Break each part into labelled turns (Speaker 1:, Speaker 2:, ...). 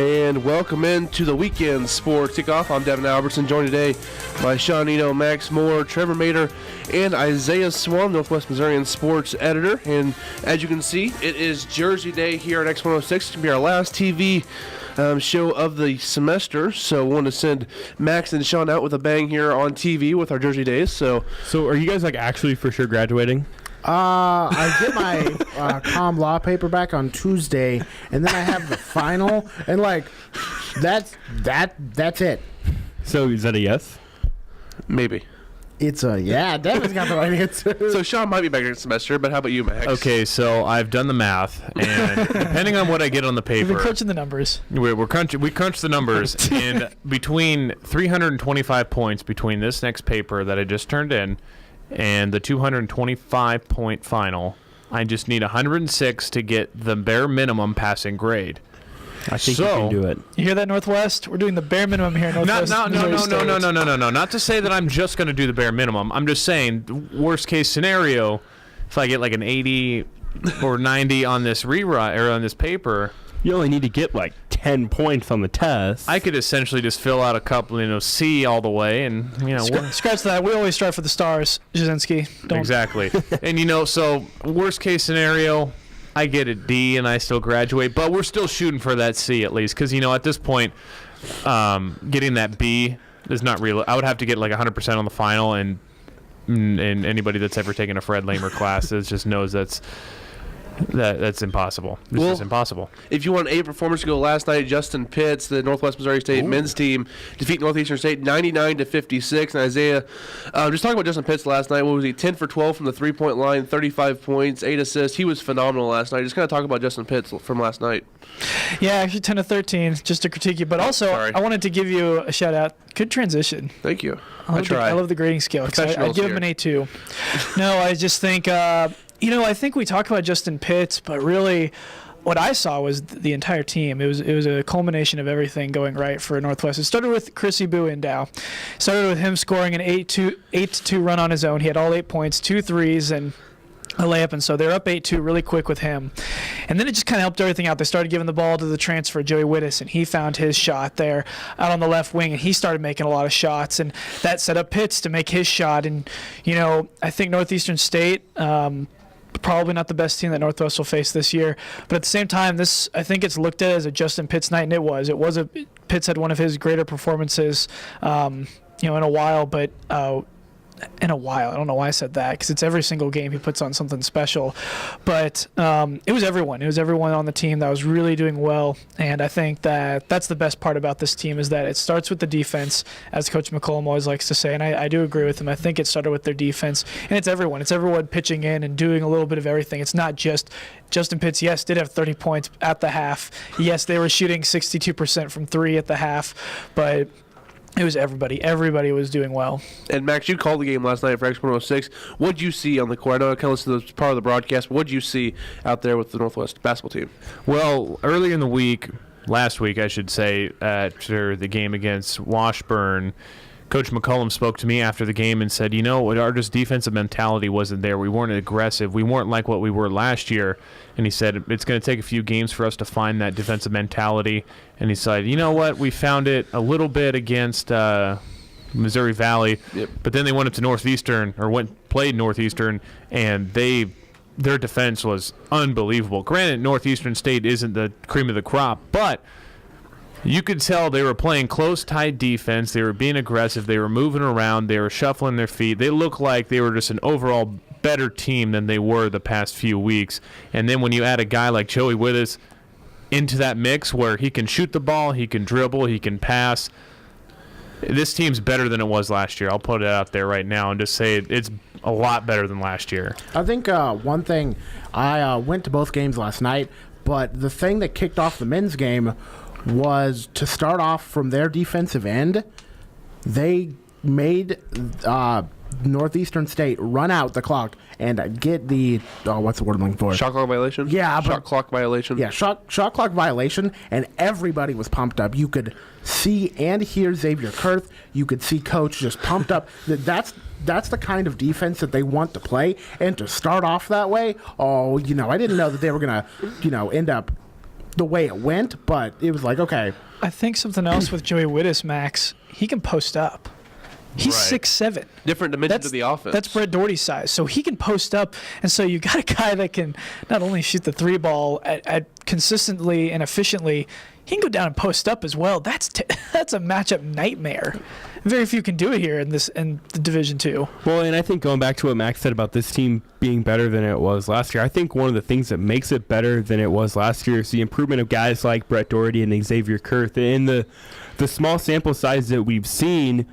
Speaker 1: And welcome into the Weekend Sports Kickoff. I'm Devin Albertson, joined today by Sean Eno, Max Moore, Trevor Mater, and Isaiah Swan, Northwest Missourian sports editor. And as you can see, it is Jersey Day here at X106. It's going to be our last TV show of the semester. So we want to send Max and Sean out with a bang here on TV with our Jersey Days. So
Speaker 2: are you guys actually for sure graduating?
Speaker 3: I get my comm law paper back on Tuesday, and then I have the final, and that's it.
Speaker 2: So is that a yes?
Speaker 1: Maybe.
Speaker 3: It's a yeah. Devin's got the right answer.
Speaker 1: So Sean might be back next semester, but how about you, Max?
Speaker 2: Okay, so I've done the math, and depending on what I get on the paper,
Speaker 4: we've been crunching the numbers.
Speaker 2: We crunch the numbers, and between 325 points between this next paper that I just turned in and the 225-point final, I just need 106 to get the bare minimum passing grade.
Speaker 5: I think you can do it.
Speaker 4: You hear that, Northwest? We're doing the bare minimum here in Northwest.
Speaker 2: No. Not to say that I'm just going to do the bare minimum. I'm just saying, worst case scenario, if I get like an 80 or 90 on this rewrite or on this paper,
Speaker 5: you only need to get 10 points on the test.
Speaker 2: I could essentially just fill out a couple, C all the way, and
Speaker 4: scratch that. We always strive for the stars, Jasinski.
Speaker 2: Exactly. And so worst case scenario, I get a D and I still graduate, but we're still shooting for that C at least, because at this point, getting that B is not real. I would have to get 100% on the final, and anybody that's ever taken a Fred Lamer class just knows that's impossible. It's just impossible.
Speaker 1: If you want an A performance to go last night, Justin Pitts, the Northwest Missouri State men's team, defeat Northeastern State 99-56. And Isaiah, just talking about Justin Pitts last night, what was he? 10 for 12 from the three-point line, 35 points, 8 assists. He was phenomenal last night. Just kind of talk about Justin Pitts from last night.
Speaker 4: Yeah, actually 10 of 13, just to critique you. But also, I wanted to give you a shout-out. Good transition.
Speaker 1: Thank you.
Speaker 4: I love the grading skill. I'd give him an A2. No, I just think... I think we talk about Justin Pitts, but really what I saw was the entire team. It was a culmination of everything going right for Northwest. It started with Chrissy Boo-Endow. It started with him scoring an 8-2 run on his own. He had all 8 points, 2 threes, and a layup, and so they're up 8-2 really quick with him. And then it just kind of helped everything out. They started giving the ball to the transfer, Joey Wittis, and he found his shot there out on the left wing, and he started making a lot of shots, and that set up Pitts to make his shot. And, I think Northeastern State, probably not the best team that Northwest will face this year, but at the same time, I think it's looked at as a Justin Pitts night, and it was. Pitts had one of his greater performances, in a while, but I don't know why I said that, because it's every single game he puts on something special. But it was everyone. It was everyone on the team that was really doing well, and I think that's the best part about this team, is that it starts with the defense, as Coach McCollum always likes to say, and I do agree with him. I think it started with their defense, and it's everyone. It's everyone pitching in and doing a little bit of everything. It's not just Justin Pitts. Yes, did have 30 points at the half. Yes, they were shooting 62% from 3 at the half, but it was everybody. Everybody was doing well.
Speaker 1: And Max, you called the game last night for X106. What did you see on the court? I know I kind of listened to this part of the broadcast, but what did you see out there with the Northwest basketball team?
Speaker 2: Well, early in the week, last week I should say, after the game against Washburn, Coach McCollum spoke to me after the game and said, our just defensive mentality wasn't there. We weren't aggressive. We weren't like what we were last year. And he said, it's going to take a few games for us to find that defensive mentality. And he said, you know what? We found it a little bit against Missouri Valley. Yep. But then they went up to Northeastern, or played Northeastern, and their defense was unbelievable. Granted, Northeastern State isn't the cream of the crop, but you could tell they were playing close, tight defense. They were being aggressive. They were moving around. They were shuffling their feet. They looked like they were just an overall better team than they were the past few weeks. And then when you add a guy like Joey Wittis into that mix, where he can shoot the ball, he can dribble, he can pass, this team's better than it was last year. I'll put it out there right now and just say it's a lot better than last year.
Speaker 3: I think one thing, I went to both games last night, but the thing that kicked off the men's game was to start off from their defensive end. They made Northeastern State run out the clock and get the what's the word I'm looking for?
Speaker 1: Shot clock violation?
Speaker 3: Yeah.
Speaker 1: Shot clock violation.
Speaker 3: Yeah, shot clock violation, and everybody was pumped up. You could see and hear Xavier Kurth. You could see Coach just pumped up. That's the kind of defense that they want to play, and to start off that way, I didn't know that they were going to, end up the way it went, but it was like, okay.
Speaker 4: I think something else with Joey Wittes, Max, he can post up. He's 6'7".
Speaker 1: Different dimensions of the offense.
Speaker 4: That's Brett Doherty's size. So he can post up. And so you got a guy that can not only shoot the three ball at consistently and efficiently, he can go down and post up as well. That's a matchup nightmare. Very few can do it here in the Division II.
Speaker 5: Well, and I think going back to what Max said about this team being better than it was last year, I think one of the things that makes it better than it was last year is the improvement of guys like Brett Doherty and Xavier Kurth. In the small sample size that we've seen,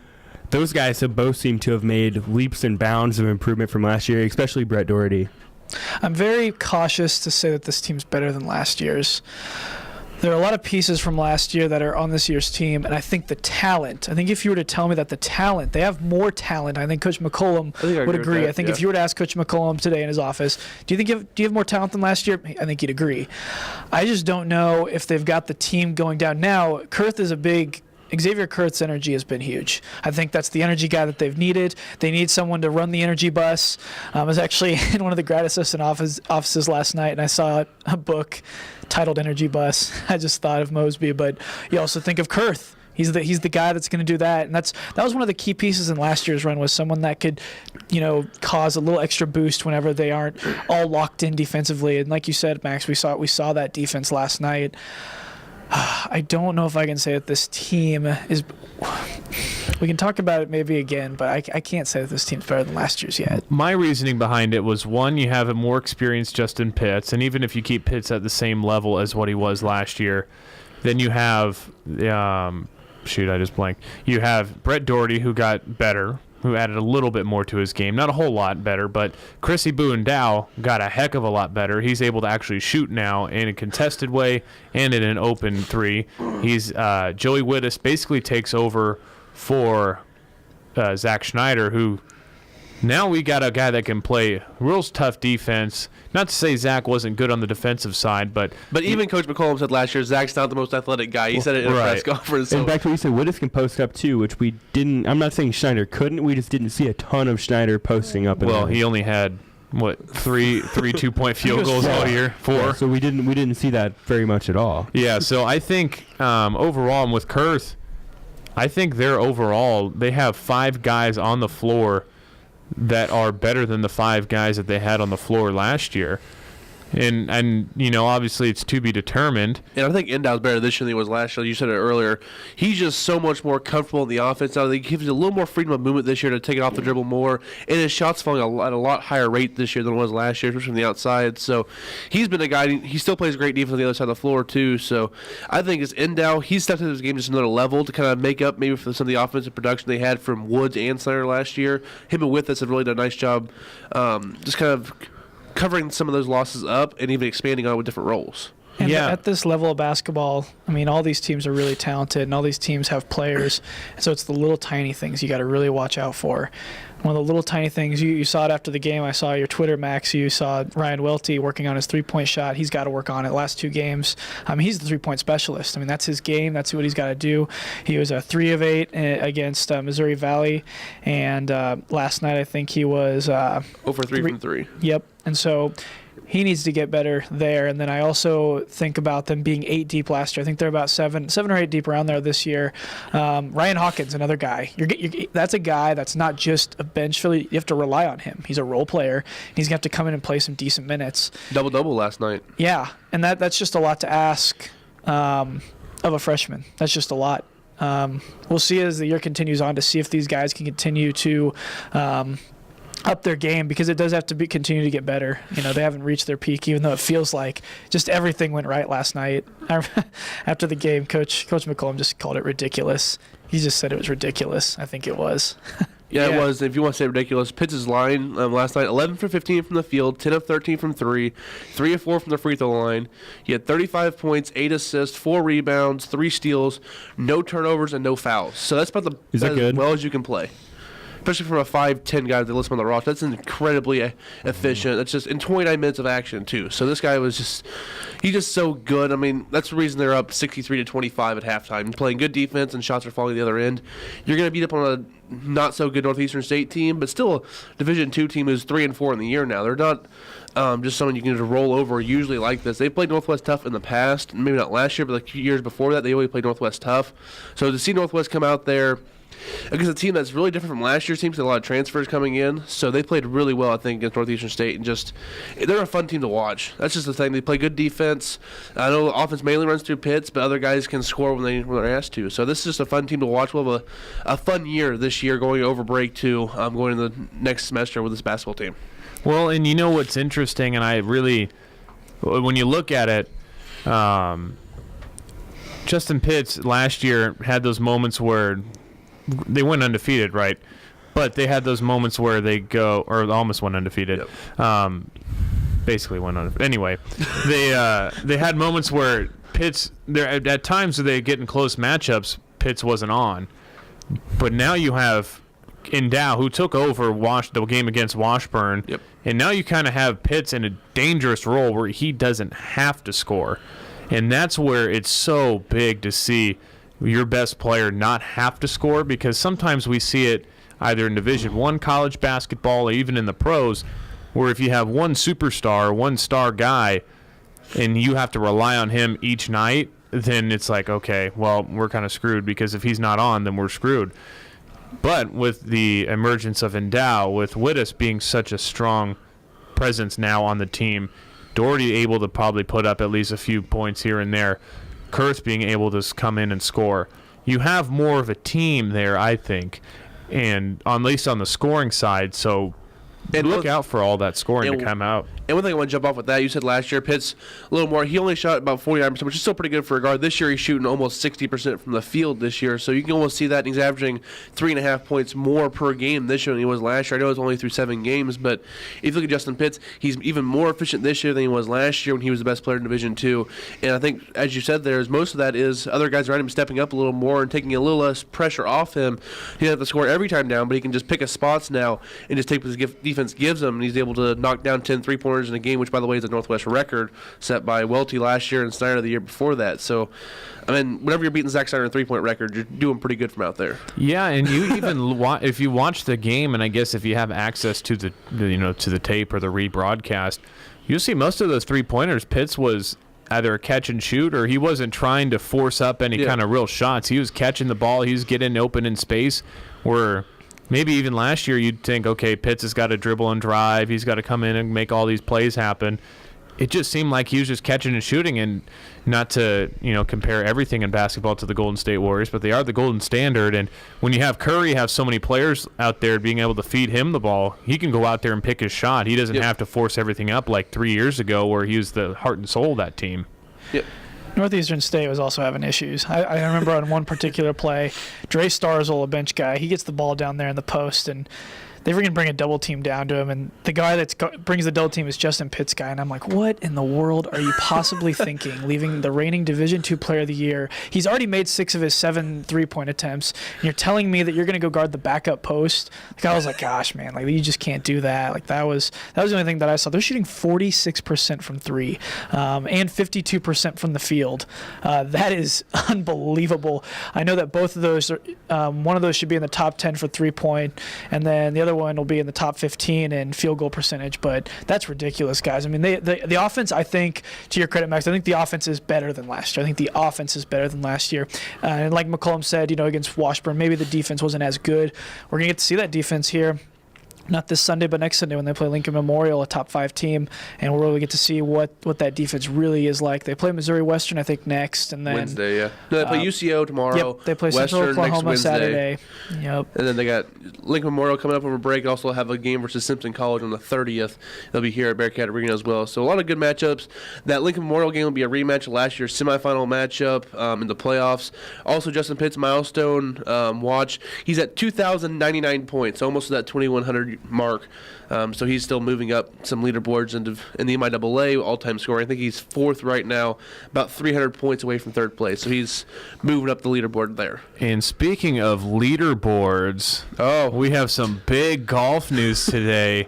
Speaker 5: those guys have both seemed to have made leaps and bounds of improvement from last year, especially Brett Doherty.
Speaker 4: I'm very cautious to say that this team's better than last year's. There are a lot of pieces from last year that are on this year's team, and I think the talent, if you were to tell me that the talent, they have more talent, I think Coach McCollum would agree. I think if you were to ask Coach McCollum today in his office, do you have more talent than last year? I think he'd agree. I just don't know if they've got the team going down. Now, Xavier Kurth's energy has been huge. I think that's the energy guy that they've needed. They need someone to run the energy bus. I was actually in one of the grad assistant offices last night, and I saw a book titled Energy Bus. I just thought of Mosby, but you also think of Kurth. He's the guy that's going to do that, and that was one of the key pieces in last year's run, was someone that could, cause a little extra boost whenever they aren't all locked in defensively. And like you said, Max, we saw that defense last night. I don't know if I can say that this team is. We can talk about it maybe again, but I can't say that this team's better than last year's yet.
Speaker 2: My reasoning behind it was, one, you have a more experienced Justin Pitts, and even if you keep Pitts at the same level as what he was last year, then you have I just blanked. You have Brett Doherty, who got better, who added a little bit more to his game. Not a whole lot better, but Chrissy Buendow got a heck of a lot better. He's able to actually shoot now in a contested way and in an open three. Joey Wittes basically takes over for Zach Schneider, who now we got a guy that can play real tough defense. Not to say Zach wasn't good on the defensive side, but
Speaker 1: even Coach McCollum said last year, Zach's not the most athletic guy. He said it in a press conference.
Speaker 5: And back to what you said, Wittes can post up too, which we didn't. I'm not saying Schneider couldn't. We just didn't see a ton of Schneider posting up.
Speaker 2: Well, he only had three 2-point field goals all year. 4.
Speaker 5: Yeah, so we didn't see that very much at all.
Speaker 2: Yeah. So I think overall, and with Kurth, I think they have 5 guys on the floor that are better than the 5 guys that they had on the floor last year. And obviously it's to be determined.
Speaker 1: And I think Endow's better this year than he was last year. You said it earlier. He's just so much more comfortable in the offense now. He gives you a little more freedom of movement this year to take it off the dribble more. And his shot's falling at a lot higher rate this year than it was last year, especially from the outside. So he's been a guy. He still plays great defense on the other side of the floor too. So I think it's Endow. He's stepped into his game just another level to kind of make up maybe for some of the offensive production they had from Woods and Snyder last year. Him and Wittes have really done a nice job just kind of covering some of those losses up and even expanding on it with different roles.
Speaker 4: And at this level of basketball, all these teams are really talented, and all these teams have players. And so it's the little tiny things you got to really watch out for. One of the little tiny things, you saw it after the game. I saw your Twitter, Max. You saw Ryan Welty working on his three-point shot. He's got to work on it. Last 2 games, he's the three-point specialist. That's his game. That's what he's got to do. He was a 3 of 8 against Missouri Valley, and last night I think he was
Speaker 1: over 3 from 3.
Speaker 4: Yep. And so he needs to get better there. And then I also think about them being 8 deep last year. I think they're about 7 or 8 deep around there this year. Ryan Hawkins, another guy. That's a guy that's not just a bench filler. You have to rely on him. He's a role player. And he's going to have to come in and play some decent minutes.
Speaker 1: Double-double last night.
Speaker 4: Yeah, and that's just a lot to ask of a freshman. That's just a lot. We'll see as the year continues on to see if these guys can continue to up their game, because it does have to continue to get better. They haven't reached their peak, even though it feels like just everything went right last night. After the game, Coach McCollum just called it ridiculous. He just said it was ridiculous. I think it was.
Speaker 1: Yeah, it was. If you want to say ridiculous, Pitts' line last night, 11 for 15 from the field, 10 of 13 from 3, 3 of 4 from the free throw line. He had 35 points, 8 assists, 4 rebounds, 3 steals, no turnovers, and no fouls. So that's about as well as you can play. especially from a 5'10" guy that lists on the roster. That's incredibly efficient. That's just in 29 minutes of action too. So this guy he's just so good. I mean, that's the reason they're up 63-25 at halftime. Playing good defense and shots are falling the other end. You're going to beat up on a not so good Northeastern State team, but still a Division II team who's 3-4 in the year now. They're not just someone you can just roll over usually like this. They played Northwest tough in the past, maybe not last year, but the years before that, they always played Northwest tough. So to see Northwest come out there against a team that's really different from last year's team, so a lot of transfers coming in, so they played really well, I think, against Northeastern State, and they're a fun team to watch. That's just the thing. They play good defense. I know the offense mainly runs through Pitts, but other guys can score when they're asked to. So this is just a fun team to watch. We'll have a fun year this year going over break too, going into the next semester with this basketball team.
Speaker 2: Well, and you know what's interesting, and I really, when you look at it, Justin Pitts last year had those moments where they went undefeated, right? But they had those moments where they go, or almost went undefeated. Yep. Basically went undefeated. Anyway, they had moments where Pitts, at times where they get in close matchups, Pitts wasn't on. But now you have Endow, who took over the game against Washburn,
Speaker 1: yep.
Speaker 2: And now you kind of have Pitts in a dangerous role where he doesn't have to score. And that's where it's so big to see your best player not have to score, because sometimes we see it either in Division I college basketball or even in the pros, where if you have one superstar, one star guy, and you have to rely on him each night, then it's like, okay, well, we're kind of screwed, because if he's not on, then we're screwed. But with the emergence of Endow, with Wittes being such a strong presence now on the team, Doherty able to probably put up at least a few points here and there, Kurth being able to come in and score, you have more of a team there, I think, and at least on the scoring side. So look out for all that scoring to come out.
Speaker 1: And one thing I want to jump off with that, you said last year Pitts a little more. He only shot about 49%, which is still pretty good for a guard. This year he's shooting almost 60% from the field this year, so you can almost see that. And he's averaging 3.5 points more per game this year than he was last year. I know it's only through 7 games, but if you look at Justin Pitts, he's even more efficient this year than he was last year when he was the best player in Division II. And I think, as you said there, most of that is other guys around him stepping up a little more and taking a little less pressure off him. He doesn't have to score every time down, but he can just pick his spots now and just take what his defense gives him, and he's able to knock down 10 3-pointers in a game, which, by the way, is a Northwest record set by Welty last year and Snyder the year before that. So, I mean, whenever you're beating Zach Snyder in a 3-point record, you're doing pretty good from out there.
Speaker 2: Yeah, and you even if you watch the game, and I guess if you have access to to the tape or the rebroadcast, you'll see most of those 3-pointers, Pitts was either a catch and shoot, or he wasn't trying to force up any kind of real shots. He was catching the ball. He was getting open in space where maybe even last year you'd think, okay, Pitts has got to dribble and drive. He's got to come in and make all these plays happen. It just seemed like he was just catching and shooting, and not to compare everything in basketball to the Golden State Warriors, but they are the golden standard. And when you have Curry have so many players out there being able to feed him the ball, he can go out there and pick his shot. He doesn't have to force everything up like 3 years ago where he was the heart and soul of that team.
Speaker 1: Yep.
Speaker 4: Northeastern State was also having issues. I remember on one particular play, Dre Starzl, a bench guy, he gets the ball down there in the post, and they freaking bring a double team down to him, and the guy that brings the double team is Justin Pitts guy, and I'm like, what in the world are you possibly thinking, leaving the reigning Division II Player of the Year? He's already made 6 of his 7 3-point attempts, and you're telling me that you're going to go guard the backup post? Like, I was like, gosh, man, like, you just can't do that. Like, that was the only thing that I saw. They're shooting 46% from 3 and 52% from the field. That is unbelievable. I know that both of those are, one of those should be in the top 10 for 3-point, and then the other one will be in the top 15 in field goal percentage, but that's ridiculous, guys. I mean, the offense, I think, to your credit, Max, I think the offense is better than last year. I think the offense is better than last year. And like McCollum said, against Washburn, maybe the defense wasn't as good. We're going to get to see that defense here. Not this Sunday, but next Sunday when they play Lincoln Memorial, a top 5 team, and we'll really get to see what that defense really is like. They play Missouri Western, I think, next, and then
Speaker 1: Wednesday, yeah. No, they play UCO tomorrow.
Speaker 4: Yep, they play Central
Speaker 1: Western
Speaker 4: Oklahoma
Speaker 1: next
Speaker 4: Saturday. Yep.
Speaker 1: And then they got Lincoln Memorial coming up over break. Also have a game versus Simpson College on the 30th. They'll be here at Bearcat Arena as well. So a lot of good matchups. That Lincoln Memorial game will be a rematch of last year's semifinal matchup in the playoffs. Also, Justin Pitts milestone watch. He's at 2,099 points, almost to that 2,100 mark. So he's still moving up some leaderboards in the MIAA all-time scoring. I think he's 4th right now, about 300 points away from 3rd place. So he's moving up the leaderboard there.
Speaker 2: And speaking of leaderboards, we have some big golf news today.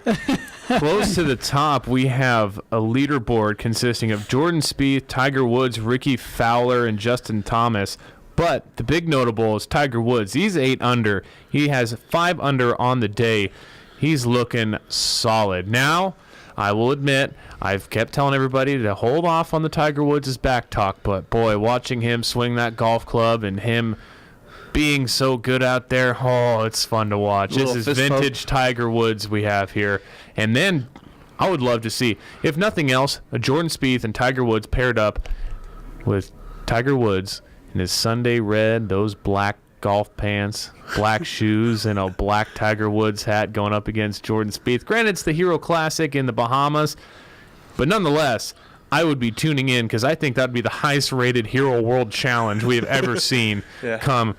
Speaker 2: Close to the top, we have a leaderboard consisting of Jordan Spieth, Tiger Woods, Ricky Fowler, and Justin Thomas. But the big notable is Tiger Woods. He's 8 under. He has 5 under on the day. He's looking solid. Now, I will admit, I've kept telling everybody to hold off on the Tiger Woods' back talk, but boy, watching him swing that golf club and him being so good out there, it's fun to watch. This is vintage Tiger Woods we have here. And then I would love to see, if nothing else, a Jordan Spieth and Tiger Woods paired up with Tiger Woods in his Sunday red, those black golf pants, black shoes, and a black Tiger Woods hat going up against Jordan Spieth. Granted, it's the Hero Classic in the Bahamas, but nonetheless, I would be tuning in because I think that would be the highest-rated Hero World Challenge we have ever seen come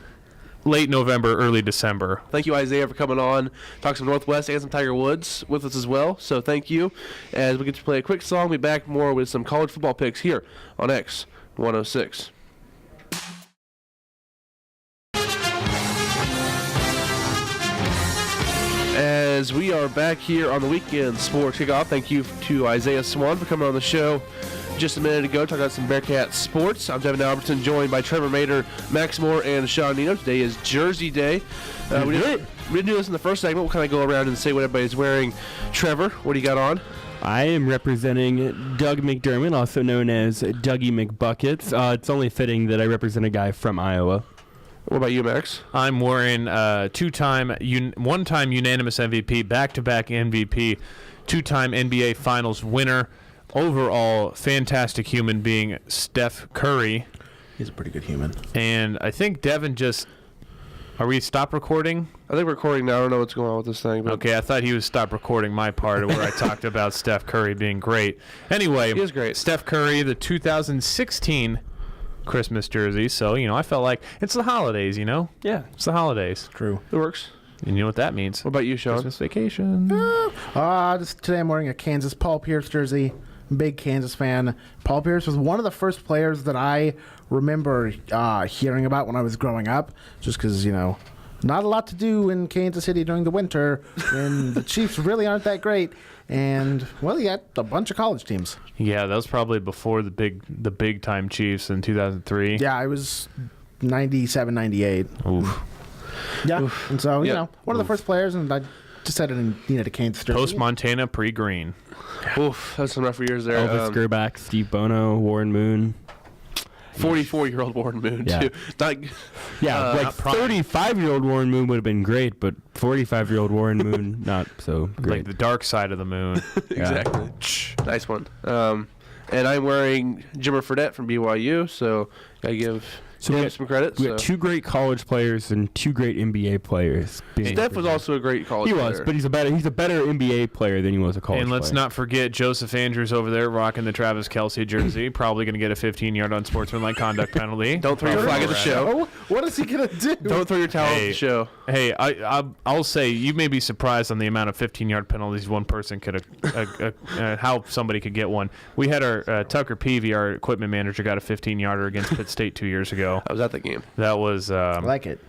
Speaker 2: late November, early December.
Speaker 1: Thank you, Isaiah, for coming on, talk some Northwest and some Tiger Woods with us as well. So thank you. As we get to play a quick song, we'll be back more with some college football picks here on X106. As we are back here on the Weekend Sports Kickoff, thank you to Isaiah Swan for coming on the show just a minute ago, talking about some Bearcat sports. I'm Devin Albertson, joined by Trevor Mater, Max Moore, and Sean Nino. Today is Jersey Day. We didn't do this in the first segment. We'll kind of go around and say what everybody's wearing. Trevor, what do you got on?
Speaker 5: I am representing Doug McDermott, also known as Dougie McBuckets. It's only fitting that I represent a guy from Iowa.
Speaker 1: What about you, Max?
Speaker 2: I'm wearing one-time unanimous MVP, back-to-back MVP, 2-time NBA Finals winner, overall fantastic human being, Steph Curry.
Speaker 3: He's a pretty good human.
Speaker 2: And I think Devin just... Are we stop recording?
Speaker 1: I think we're recording now. I don't know what's going on with this thing. But
Speaker 2: okay, I thought he was stop recording my part where I talked about Steph Curry being great. Anyway,
Speaker 1: he is great.
Speaker 2: Steph Curry, the 2016 Christmas jersey. So, I felt like it's the holidays, Yeah, it's the holidays.
Speaker 3: True.
Speaker 1: It works.
Speaker 2: And you know what that means.
Speaker 1: What about you, Sean?
Speaker 2: Christmas vacation.
Speaker 3: Today I'm wearing a Kansas Paul Pierce jersey. Big Kansas fan. Paul Pierce was one of the first players that I remember hearing about when I was growing up, just because, not a lot to do in Kansas City during the winter, and the Chiefs really aren't that great. And, well, you got a bunch of college teams.
Speaker 2: Yeah, that was probably before the big time Chiefs in 2003.
Speaker 3: Yeah, I was 97, 98.
Speaker 2: Oof.
Speaker 3: Yeah, oof. And so, one of the first players, and I decided I needed a Kansas jersey.
Speaker 2: Post-Montana, pre-green.
Speaker 1: Oof, that's some rough years there.
Speaker 5: Elvis Grbac, Steve Bono, Warren Moon.
Speaker 1: 44-year-old Warren Moon, too.
Speaker 5: 35-year-old Warren Moon would have been great, but 45-year-old Warren Moon, not so great.
Speaker 2: Like the dark side of the moon.
Speaker 1: Exactly. Nice one. And I'm wearing Jimmer Fredette from BYU, so I give him some credit.
Speaker 5: We got 2 great college players and 2 great NBA players.
Speaker 1: Steph was also a great college player.
Speaker 5: He was, but he's a better NBA player than he was a college player.
Speaker 2: And let's not forget Joseph Andrews over there rocking the Travis Kelce jersey. Probably going to get a 15-yard unsportsmanlike conduct penalty.
Speaker 1: Don't throw your flag at the show.
Speaker 3: What is he going to do?
Speaker 1: Don't throw your towel at the show.
Speaker 2: Hey, I'll say you may be surprised on the amount of 15-yard penalties one person could how somebody could get one. We had our Tucker Peavy, our equipment manager, got a 15-yarder against Pitt State 2 years ago.
Speaker 1: I was at that game.
Speaker 2: That was
Speaker 3: I like it.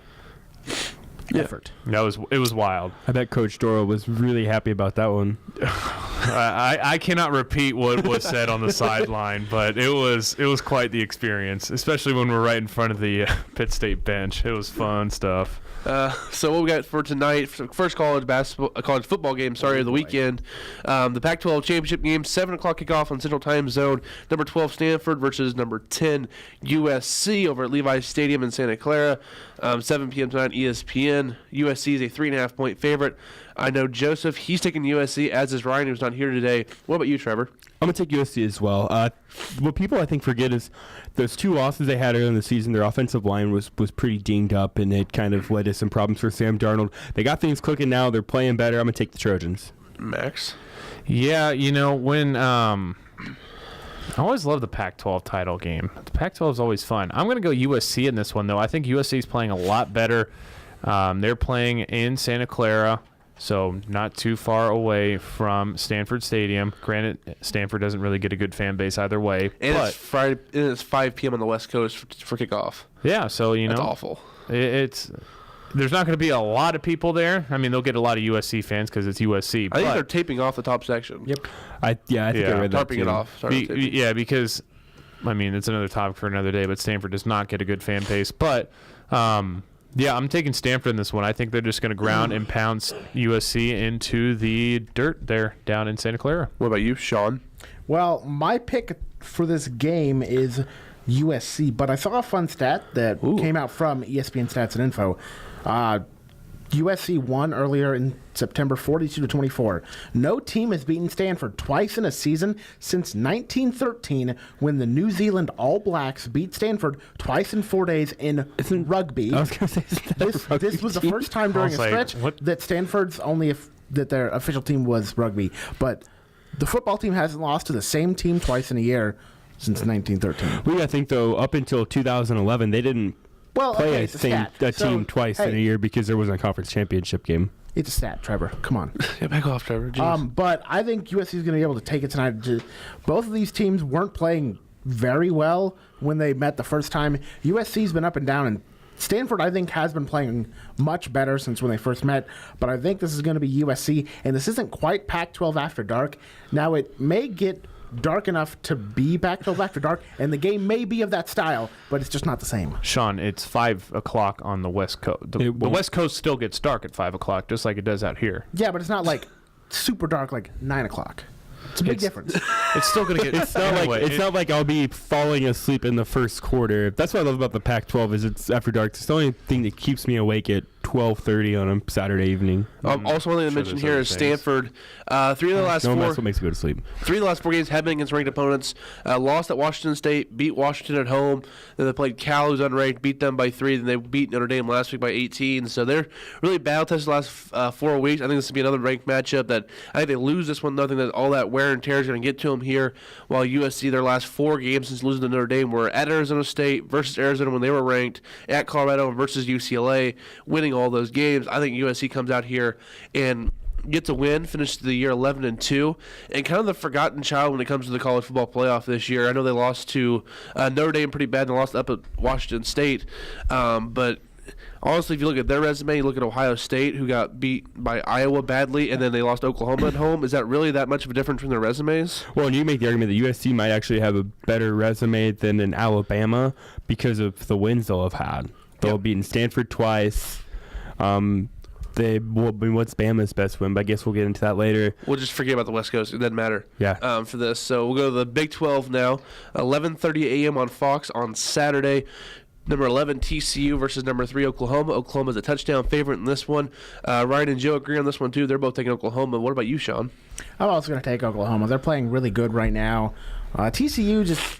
Speaker 2: Effort. It was wild.
Speaker 5: I bet Coach Doro was really happy about that one.
Speaker 2: I cannot repeat what was said on the sideline, but it was quite the experience, especially when we're right in front of the Pitt State bench. It was fun stuff.
Speaker 1: So what we got for tonight? First college football game. Of the weekend. The Pac-12 championship game, 7:00 kickoff on Central Time Zone. Number 12 Stanford versus number 10 USC over at Levi's Stadium in Santa Clara. 7 p.m. tonight, ESPN. USC is a 3.5-point favorite. I know Joseph. He's taking USC, as is Ryan, who's not here today. What about you, Trevor?
Speaker 5: I'm going to take USC as well. What people, I think, forget is those 2 losses they had early in the season, their offensive line was pretty dinged up, and it kind of led to some problems for Sam Darnold. They got things clicking now. They're playing better. I'm going to take the Trojans.
Speaker 1: Max?
Speaker 2: Yeah, when I always love the Pac-12 title game. The Pac-12 is always fun. I'm going to go USC in this one, though. I think USC is playing a lot better. They're playing in Santa Clara. So not too far away from Stanford Stadium. Granted, Stanford doesn't really get a good fan base either way.
Speaker 1: And
Speaker 2: but
Speaker 1: it's Friday. It's 5 p.m. on the West Coast for kickoff.
Speaker 2: yeah, so
Speaker 1: That's awful.
Speaker 2: There's not going to be a lot of people there. I mean, they'll get a lot of USC fans because it's USC.
Speaker 1: I think they're taping off the top section.
Speaker 3: Yep.
Speaker 5: I think I read that
Speaker 1: Tarping
Speaker 5: too.
Speaker 1: it off.
Speaker 2: Because I mean, it's another topic for another day. But Stanford does not get a good fan base. But yeah, I'm taking Stanford in this one. I think they're just going to ground and pounce USC into the dirt there down in Santa Clara.
Speaker 1: What about you, Sean?
Speaker 3: Well, my pick for this game is USC, but I saw a fun stat that came out from ESPN Stats and Info. USC won earlier in September 42-24. No team has beaten Stanford twice in a season since 1913 when the New Zealand All Blacks beat Stanford twice in 4 days in rugby.
Speaker 5: I was going to say,
Speaker 3: This was the first time during a stretch that Stanford's that their official team was rugby. But the football team hasn't lost to the same team twice in a year since 1913.
Speaker 5: We got to think, though, up until 2011, they didn't play a team twice in a year because there wasn't a conference championship game.
Speaker 3: It's a stat, Trevor. Come on.
Speaker 1: Yeah, back off, Trevor. Jeez.
Speaker 3: But I think USC is going to be able to take it tonight. Both of these teams weren't playing very well when they met the first time. USC's been up and down, and Stanford, I think, has been playing much better since when they first met. But I think this is going to be USC, and this isn't quite Pac-12 After Dark. Now, it may get dark enough to be Pac-12 After Dark, and the game may be of that style, but it's just not the same.
Speaker 2: Sean, it's 5 o'clock on the West Coast. The West Coast still gets dark at 5 o'clock, just like it does out here.
Speaker 3: Yeah, but it's not like super dark like 9 o'clock. It's a big difference.
Speaker 2: It's still going to get...
Speaker 5: It's not like I'll be falling asleep in the first quarter. That's what I love about the Pac-12 is it's after dark. It's the only thing that keeps me awake at 12:30 on a Saturday evening.
Speaker 1: Also, one thing to mention here is Stanford. 3 of the last 4.
Speaker 5: That's what makes me go to sleep.
Speaker 1: 3 of the last 4 games have been against ranked opponents. Lost at Washington State, beat Washington at home. Then they played Cal, who's unranked, beat them by 3. Then they beat Notre Dame last week by 18. So they're really battle tested the last 4 weeks. I think this will be another ranked matchup that I think they lose this one. Nothing that all that wear and tear is going to get to them here. While USC, their last 4 games since losing to Notre Dame were at Arizona State versus Arizona when they were ranked, at Colorado versus UCLA, winning all those games. I think USC comes out here and gets a win, finished the year 11-2, and kind of the forgotten child when it comes to the college football playoff this year. I know they lost to Notre Dame pretty bad, and they lost up at Washington State, but honestly, if you look at their resume, you look at Ohio State, who got beat by Iowa badly, and then they lost Oklahoma at home. Is that really that much of a difference from their resumes?
Speaker 5: Well, and you make the argument that USC might actually have a better resume than an Alabama because of the wins they'll have had. They'll have beaten Stanford twice. What's Bama's best win? But I guess we'll get into that later.
Speaker 1: We'll just forget about the West Coast. It doesn't matter.
Speaker 5: Yeah.
Speaker 1: For this. So we'll go to the Big 12 now. 11:30 a.m. on Fox on Saturday. Number 11 TCU versus number 3 Oklahoma. Oklahoma's a touchdown favorite in this one. Ryan and Joe agree on this one too. They're both taking Oklahoma. What about you, Sean?
Speaker 3: I'm also going to take Oklahoma. They're playing really good right now. TCU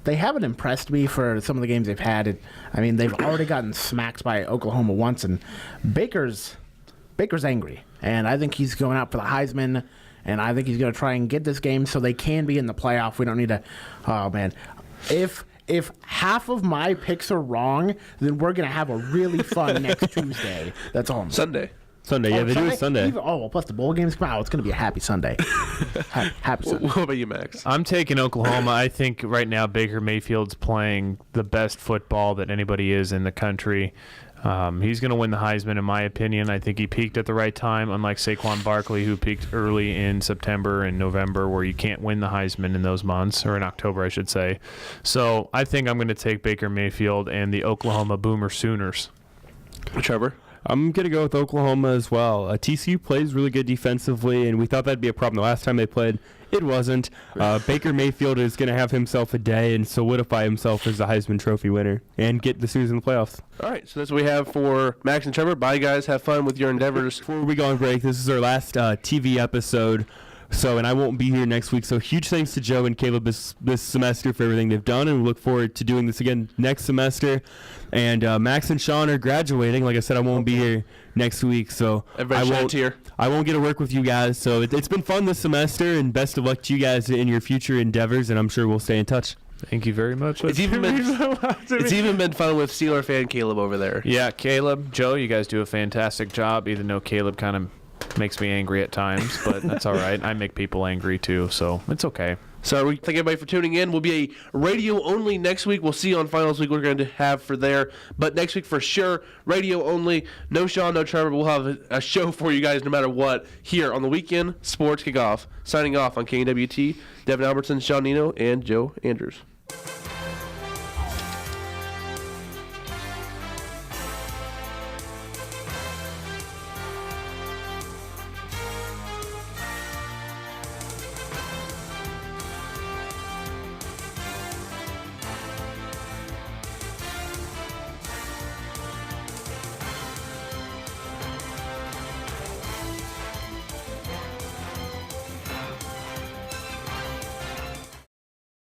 Speaker 3: they haven't impressed me for some of the games they've had. They've already gotten smacked by Oklahoma once, and Baker's angry, and I think he's going out for the Heisman, and I think he's going to try and get this game so they can be in the playoff. We don't need to. Oh man, if half of my picks are wrong, then we're going to have a really fun next Tuesday. That's all I'm saying.
Speaker 5: Sunday, yeah, they do it Sunday.
Speaker 3: Plus the bowl games come out. It's going to be a happy Sunday. Happy Sunday.
Speaker 1: What about you, Max?
Speaker 2: I'm taking Oklahoma. I think right now Baker Mayfield's playing the best football that anybody is in the country. He's going to win the Heisman, in my opinion. I think he peaked at the right time, unlike Saquon Barkley, who peaked early in September and November, where you can't win the Heisman in those months, or in October, I should say. So I think I'm going to take Baker Mayfield and the Oklahoma Boomer Sooners.
Speaker 1: Trevor?
Speaker 5: I'm going to go with Oklahoma as well. TCU plays really good defensively, and we thought that'd be a problem the last time they played. It wasn't. Baker Mayfield is going to have himself a day and solidify himself as the Heisman Trophy winner and get the Sooners in the playoffs.
Speaker 1: All right, so that's what we have for Max and Trevor. Bye, guys. Have fun with your endeavors.
Speaker 5: Before we go on break, this is our last TV episode. And I won't be here next week. So huge thanks to Joe and Caleb this semester for everything they've done, and we look forward to doing this again next semester. And Max and Sean are graduating. Like I said, I won't be here next week, so I won't get to work with you guys. So it's been fun this semester, and best of luck to you guys in your future endeavors. And I'm sure we'll stay in touch.
Speaker 2: Thank you very much.
Speaker 1: It's even been fun with Steeler fan Caleb over there.
Speaker 2: Yeah, Caleb, Joe, you guys do a fantastic job, even though Caleb kind of makes me angry at times, but that's all right. I make people angry too, so it's okay.
Speaker 1: So we thank everybody for tuning in. We'll be a radio only next week. We'll see you on finals week what we're going to have for there. But next week for sure, radio only. No Sean, no Trevor. We'll have a show for you guys no matter what here on the Weekend Sports Kickoff. Signing off on KNWT, Devin Albertson, Sean Nino, and Joe Andrews.